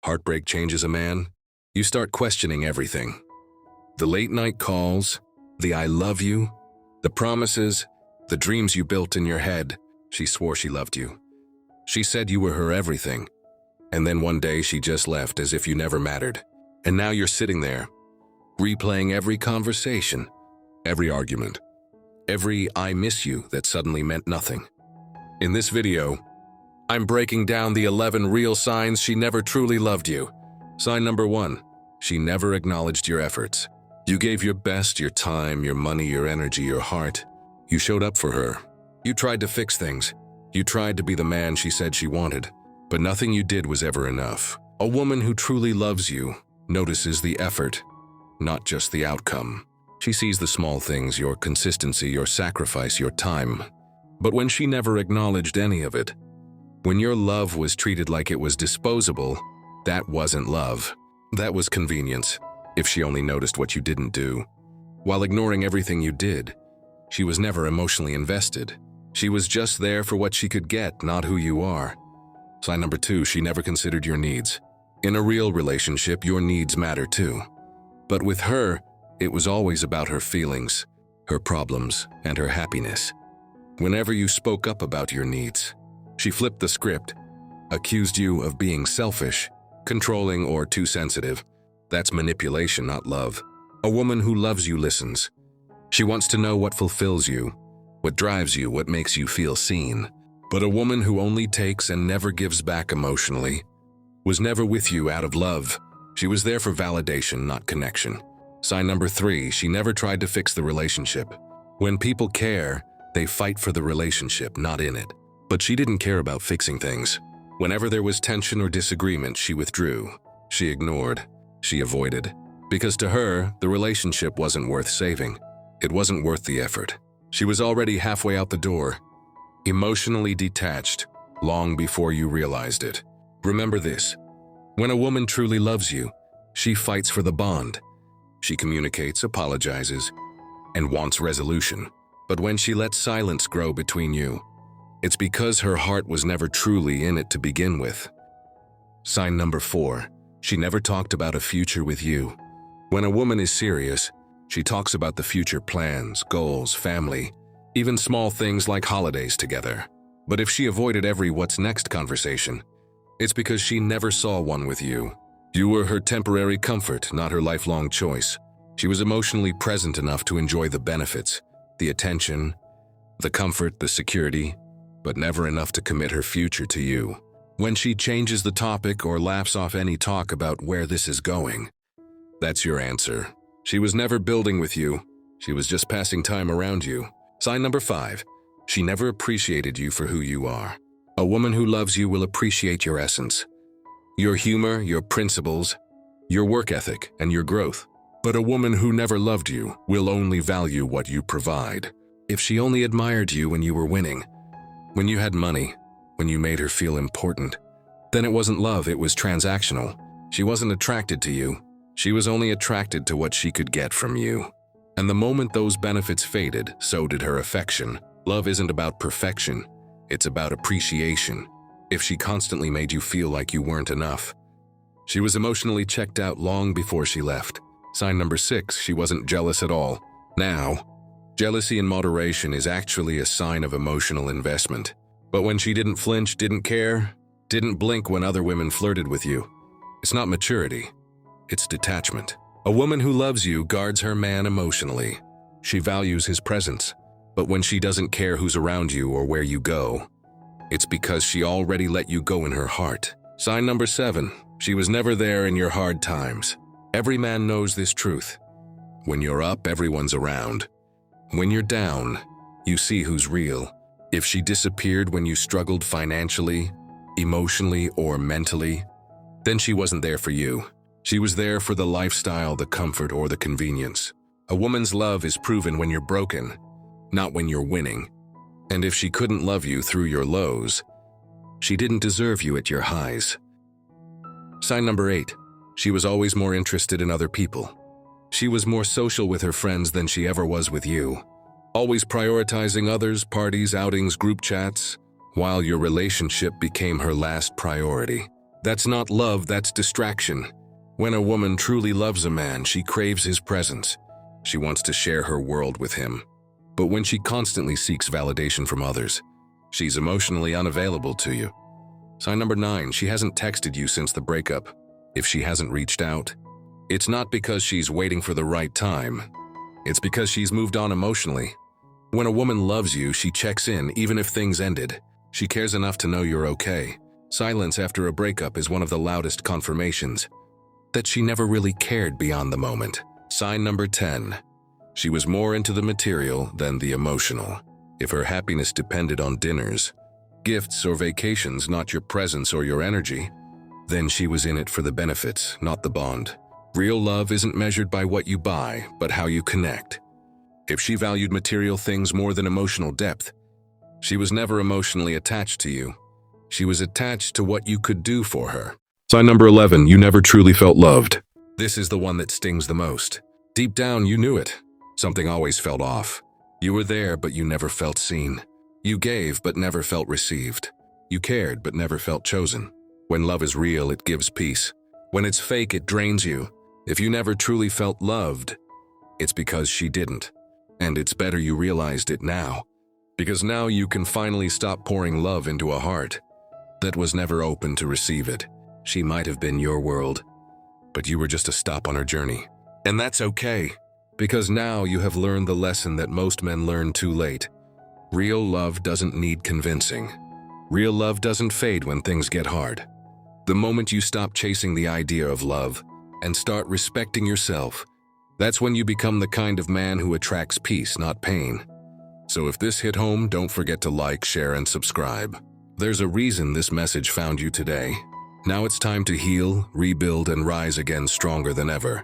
heartbreak changes a man, you start questioning everything. The late night calls, the I love you, the promises, the dreams you built in your head. She swore she loved you. She said you were her everything. And then one day she just left as if you never mattered. And now you're sitting there, replaying every conversation, every argument, every I miss you that suddenly meant nothing. In this video, I'm breaking down the 11 real signs she never truly loved you. Sign number 1, she never acknowledged your efforts. You gave your best, your time, your money, your energy, your heart. You showed up for her. You tried to fix things. You tried to be the man she said she wanted, but nothing you did was ever enough. A woman who truly loves you notices the effort, not just the outcome. She sees the small things, your consistency, your sacrifice, your time. But when she never acknowledged any of it, when your love was treated like it was disposable, that wasn't love. That was convenience, if she only noticed what you didn't do. While ignoring everything you did, she was never emotionally invested. She was just there for what she could get, not who you are. Sign number 2, she never considered your needs. In a real relationship, your needs matter too. But with her, it was always about her feelings, her problems, and her happiness. Whenever you spoke up about your needs, she flipped the script, accused you of being selfish, controlling, or too sensitive. That's manipulation, not love. A woman who loves you listens. She wants to know what fulfills you, what drives you, what makes you feel seen. But a woman who only takes and never gives back emotionally was never with you out of love. She was there for validation, not connection. Sign number 3, she never tried to fix the relationship. When people care, they fight for the relationship, not in it. But she didn't care about fixing things. Whenever there was tension or disagreement, she withdrew. She ignored. She avoided. Because to her, the relationship wasn't worth saving. It wasn't worth the effort. She was already halfway out the door, emotionally detached, long before you realized it. Remember this: when a woman truly loves you, she fights for the bond. She communicates, apologizes, and wants resolution. But when she lets silence grow between you, it's because her heart was never truly in it to begin with. Sign number 4, she never talked about a future with you. When a woman is serious, she talks about the future plans, goals, family, even small things like holidays together. But if she avoided every what's next conversation, it's because she never saw one with you. You were her temporary comfort, not her lifelong choice. She was emotionally present enough to enjoy the benefits, the attention, the comfort, the security, but never enough to commit her future to you. When she changes the topic or laughs off any talk about where this is going, that's your answer. She was never building with you. She was just passing time around you. Sign number 5, she never appreciated you for who you are. A woman who loves you will appreciate your essence, your humor, your principles, your work ethic, and your growth. But a woman who never loved you will only value what you provide. If she only admired you when you were winning, when you had money, when you made her feel important, then it wasn't love, it was transactional. She wasn't attracted to you. She was only attracted to what she could get from you. And the moment those benefits faded, so did her affection. Love isn't about perfection, it's about appreciation. If she constantly made you feel like you weren't enough, she was emotionally checked out long before she left. Sign number 6, she wasn't jealous at all. Now, jealousy in moderation is actually a sign of emotional investment. But when she didn't flinch, didn't care, didn't blink when other women flirted with you, it's not maturity, it's detachment. A woman who loves you guards her man emotionally. She values his presence. But when she doesn't care who's around you or where you go, it's because she already let you go in her heart. Sign number 7, she was never there in your hard times. Every man knows this truth. When you're up, everyone's around. When you're down, you see who's real. If she disappeared when you struggled financially, emotionally, or mentally, then she wasn't there for you. She was there for the lifestyle, the comfort, or the convenience. A woman's love is proven when you're broken, not when you're winning. And if she couldn't love you through your lows, she didn't deserve you at your highs. Sign number 8, she was always more interested in other people. She was more social with her friends than she ever was with you, always prioritizing others, parties, outings, group chats, while your relationship became her last priority. That's not love, that's distraction. When a woman truly loves a man, she craves his presence. She wants to share her world with him. But when she constantly seeks validation from others, she's emotionally unavailable to you. Sign number 9, she hasn't texted you since the breakup. If she hasn't reached out, it's not because she's waiting for the right time. It's because she's moved on emotionally. When a woman loves you, she checks in even if things ended. She cares enough to know you're okay. Silence after a breakup is one of the loudest confirmations that she never really cared beyond the moment. Sign number 10. She was more into the material than the emotional. If her happiness depended on dinners, gifts, or vacations, not your presence or your energy, then she was in it for the benefits, not the bond. Real love isn't measured by what you buy, but how you connect. If she valued material things more than emotional depth, she was never emotionally attached to you. She was attached to what you could do for her. Sign number 11, you never truly felt loved. This is the one that stings the most. Deep down, you knew it. Something always felt off. You were there, but you never felt seen. You gave, but never felt received. You cared, but never felt chosen. When love is real, it gives peace. When it's fake, it drains you. If you never truly felt loved, it's because she didn't. And it's better you realized it now. Because now you can finally stop pouring love into a heart that was never open to receive it. She might have been your world, but you were just a stop on her journey. And that's okay, because now you have learned the lesson that most men learn too late. Real love doesn't need convincing. Real love doesn't fade when things get hard. The moment you stop chasing the idea of love and start respecting yourself, that's when you become the kind of man who attracts peace, not pain. So if this hit home, don't forget to like, share, and subscribe. There's a reason this message found you today. Now it's time to heal, rebuild, and rise again stronger than ever.